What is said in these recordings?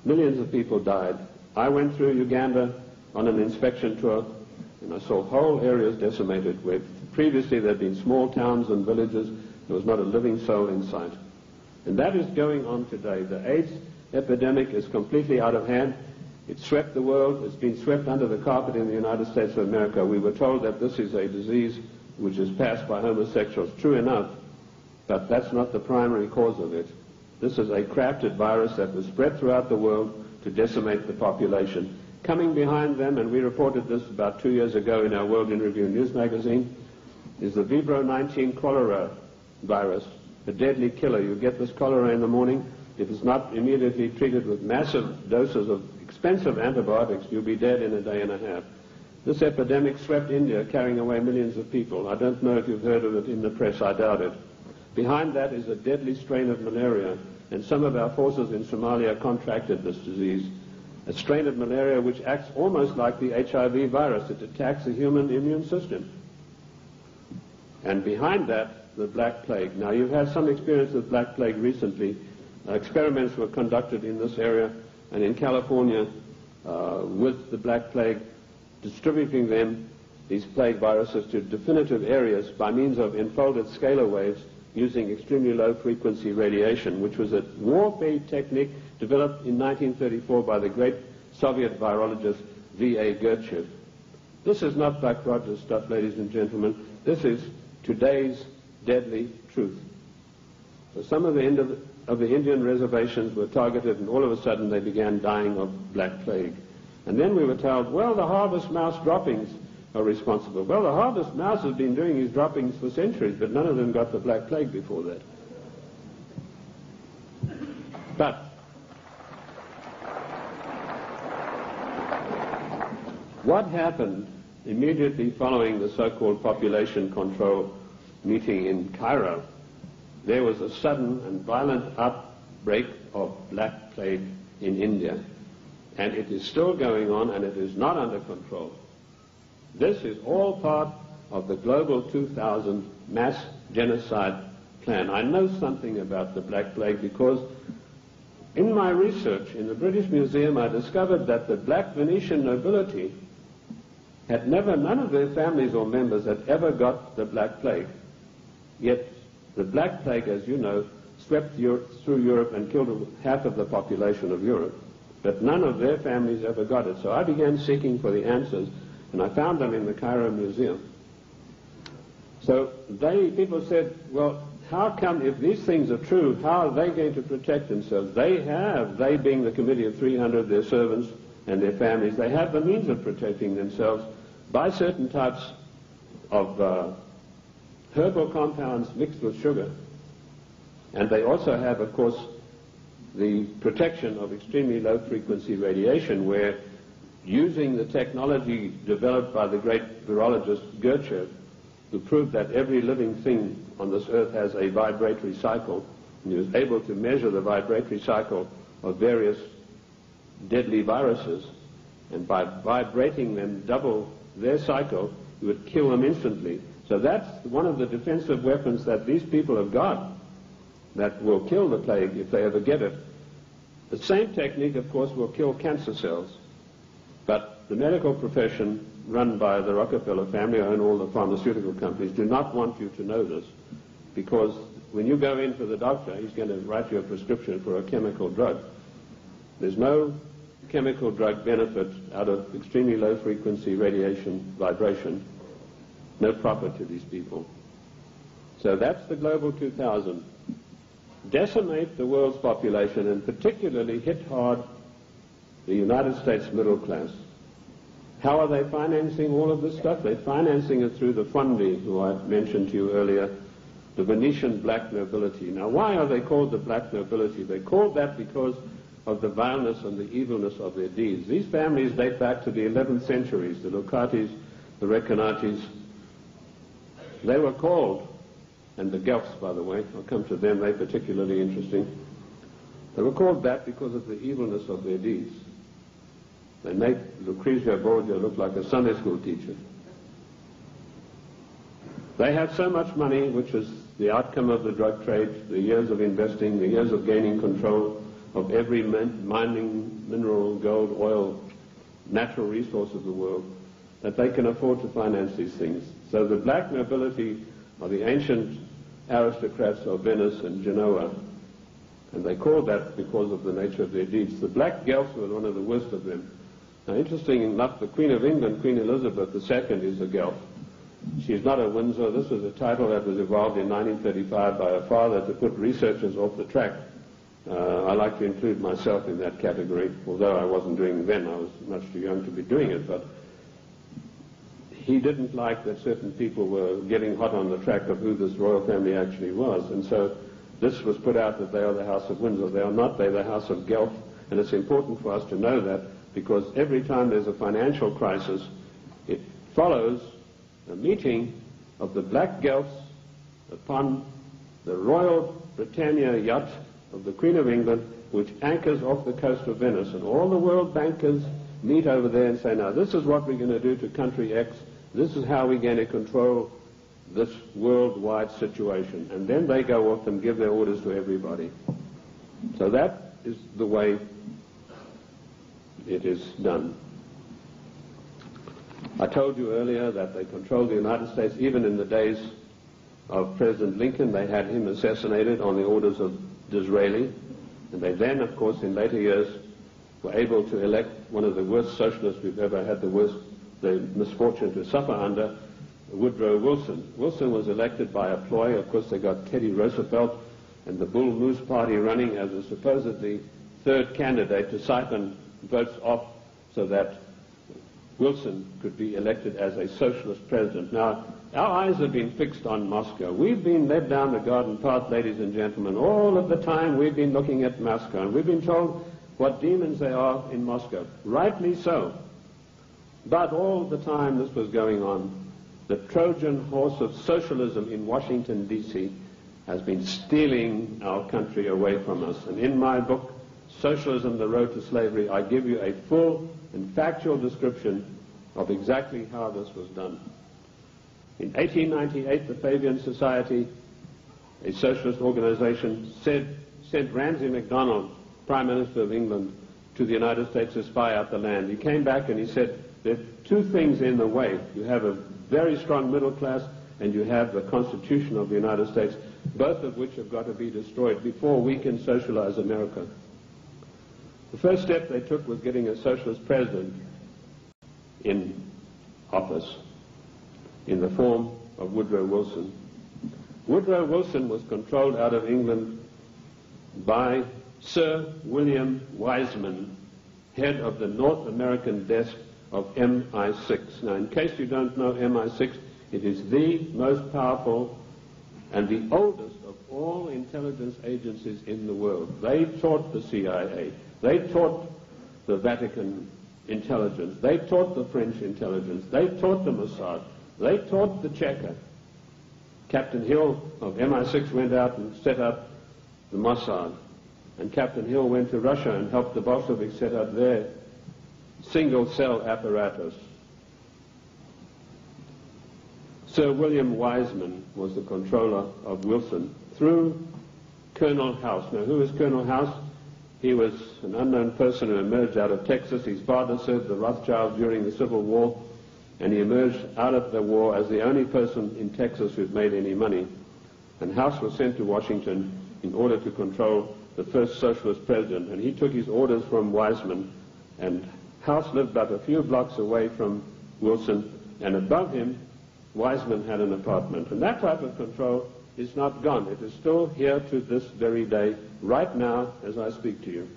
Millions of people died. I went through Uganda on an inspection tour, and I saw whole areas decimated where previously there had been small towns and villages. There was not a living soul in sight. And that is going on today. The AIDS epidemic is completely out of hand. It swept the world. It's been swept under the carpet in the United States of America. We were told that this is a disease which is passed by homosexuals. True enough, but that's not the primary cause of it. This is a crafted virus that was spread throughout the world to decimate the population. Coming behind them, and we reported this about 2 years ago in our World in Review news magazine, is the Vibro 19 cholera virus, a deadly killer. You get this cholera in the morning. If it's not immediately treated with massive doses of expensive antibiotics, you'll be dead in a day and a half. This epidemic swept India, carrying away millions of people. I don't know if you've heard of it in the press. I doubt it. Behind that is a deadly strain of malaria, and some of our forces in Somalia contracted this disease. A strain of malaria which acts almost like the HIV virus. It attacks the human immune system. And behind that, the Black Plague. Now, you've had some experience with Black Plague recently. Experiments were conducted in this area and in California with the Black Plague, distributing them, these plague viruses, to definitive areas by means of enfolded scalar waves using extremely low frequency radiation, which was a warfare technique developed in 1934 by the great Soviet virologist V.A. Gertchev. This is not Buck Rogers stuff, ladies and gentlemen. This is today's deadly truth. So some of the Indian reservations were targeted, and all of a sudden they began dying of Black Plague. And then we were told, well, the harvest mouse droppings are responsible. Well, the harvest mouse has been doing his droppings for centuries, but none of them got the Black Plague before that. But what happened immediately following the so-called population control meeting in Cairo? There was a sudden and violent outbreak of Black Plague in India. And it is still going on, and it is not under control. This is all part of the Global 2000 mass genocide plan. I know something about the Black Plague because in my research in the British Museum I discovered that the black Venetian nobility had never, none of their families or members had ever got the Black Plague. Yet the Black Plague, as you know, swept through Europe and killed half of the population of Europe. But none of their families ever got it. So I began seeking for the answers, and I found them in the Cairo Museum. So people said, well, how come, if these things are true, how are they going to protect themselves? They being the Committee of 300, their servants and their families, they have the means of protecting themselves by certain types of herbal compounds mixed with sugar. And they also have, of course, the protection of extremely low frequency radiation, where using the technology developed by the great virologist Gertchev, who proved that every living thing on this earth has a vibratory cycle, and he was able to measure the vibratory cycle of various deadly viruses, and by vibrating them double their cycle, he would kill them instantly. So that's one of the defensive weapons that these people have got that will kill the plague if they ever get it. The same technique, of course, will kill cancer cells. But the medical profession, run by the Rockefeller family, who own all the pharmaceutical companies, do not want you to know this, because when you go in for the doctor, he's going to write you a prescription for a chemical drug. There's no chemical drug benefit out of extremely low frequency radiation vibration. No profit to these people. So that's the Global 2000. Decimate the world's population, and particularly hit hard the United States middle class. How are they financing all of this stuff? They're financing it through the phony, who I mentioned to you earlier, the Venetian black nobility. Now, why are they called the black nobility? They're called that because of the vileness and the evilness of their deeds. These families date back to the 11th centuries, the Lucatis, the Recanatis. They were called, and the Guelphs, by the way, I'll come to them, they're particularly interesting. They were called that because of the evilness of their deeds. They make Lucrezia Borgia look like a Sunday school teacher. They had so much money, which was the outcome of the drug trade, the years of investing, the years of gaining control of every mining, mineral, gold, oil, natural resource of the world, that they can afford to finance these things. So the black nobility are the ancient aristocrats of Venice and Genoa, and they called that because of the nature of their deeds. The black Guelphs were one of the worst of them. Now, interesting enough, the Queen of England, Queen Elizabeth II, is a Guelph. She's not a Windsor. This was a title that was evolved in 1935 by her father to put researchers off the track. I like to include myself in that category, although I wasn't doing it then. I was much too young to be doing it. But he didn't like that certain people were getting hot on the track of who this royal family actually was. And so this was put out that they are the House of Windsor. They are not. They're the House of Guelph. And it's important for us to know that, because every time there's a financial crisis, it follows a meeting of the black Guelphs upon the Royal Britannia yacht of the Queen of England, which anchors off the coast of Venice. And all the world bankers meet over there and say, now this is what we're going to do to country X. This is how we're going to control this worldwide situation. And then they go off and give their orders to everybody. So that is the way it is done. I told you earlier that they controlled the United States. Even in the days of President Lincoln, they had him assassinated on the orders of Disraeli. And they then, of course, in later years, were able to elect one of the worst socialists we've ever had the misfortune to suffer under, Woodrow Wilson. Wilson was elected by a ploy. Of course, they got Teddy Roosevelt and the Bull Moose Party running as a supposedly third candidate to siphon votes off so that Wilson could be elected as a socialist president. Now, our eyes have been fixed on Moscow. We've been led down the garden path, ladies and gentlemen. All of the time we've been looking at Moscow, and we've been told what demons they are in Moscow. Rightly so. But all the time this was going on, the Trojan horse of socialism in Washington, D.C. has been stealing our country away from us. And in my book, Socialism, The Road to Slavery, I give you a full and factual description of exactly how this was done. In 1898, the Fabian Society, a socialist organization, sent Ramsay MacDonald, Prime Minister of England, to the United States to spy out the land. He came back and he said, there are two things in the way. You have a very strong middle class and you have the Constitution of the United States, both of which have got to be destroyed before we can socialize America. The first step they took was getting a socialist president in office in the form of Woodrow Wilson. Woodrow Wilson was controlled out of England by Sir William Wiseman, head of the North American desk of MI6. Now, in case you don't know MI6, it is the most powerful and the oldest of all intelligence agencies in the world. They taught the CIA. They taught the Vatican intelligence. They taught the French intelligence. They taught the Mossad. They taught the Cheka. Captain Hill of MI6 went out and set up the Mossad. And Captain Hill went to Russia and helped the Bolsheviks set up their single-cell apparatus. Sir William Wiseman was the controller of Wilson through Colonel House. Now, who is Colonel House? He was an unknown person who emerged out of Texas. His father served the Rothschilds during the Civil War, and he emerged out of the war as the only person in Texas who'd made any money. And House was sent to Washington in order to control the first socialist president, and he took his orders from Wiseman. And House lived but a few blocks away from Wilson, and above him, Wiseman had an apartment. And that type of control is not gone. It is still here to this very day, right now, as I speak to you.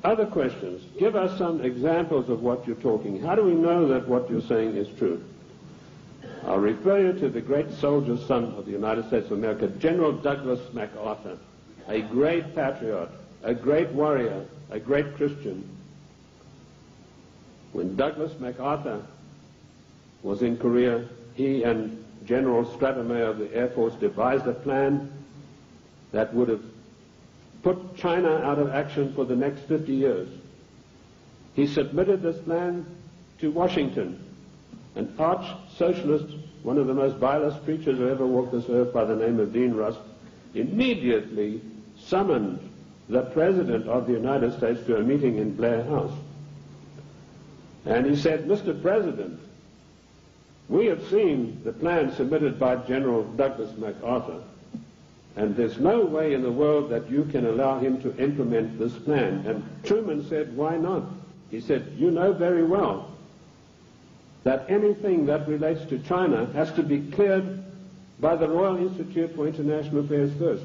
Other questions? Give us some examples of what you're talking. How do we know that what you're saying is true? I'll refer you to the great soldier son of the United States of America, General Douglas MacArthur, a great patriot, a great warrior, a great Christian. When Douglas MacArthur was in Korea, he and General Stratemeyer of the Air Force devised a plan that would have put China out of action for the next 50 years. He submitted this plan to Washington. An arch-socialist, one of the most vilest creatures who ever walked this earth by the name of Dean Rusk, immediately summoned the President of the United States to a meeting in Blair House. And he said, Mr. President, we have seen the plan submitted by General Douglas MacArthur, and there's no way in the world that you can allow him to implement this plan. And Truman said, why not? He said, you know very well that anything that relates to China has to be cleared by the Royal Institute for International Affairs first.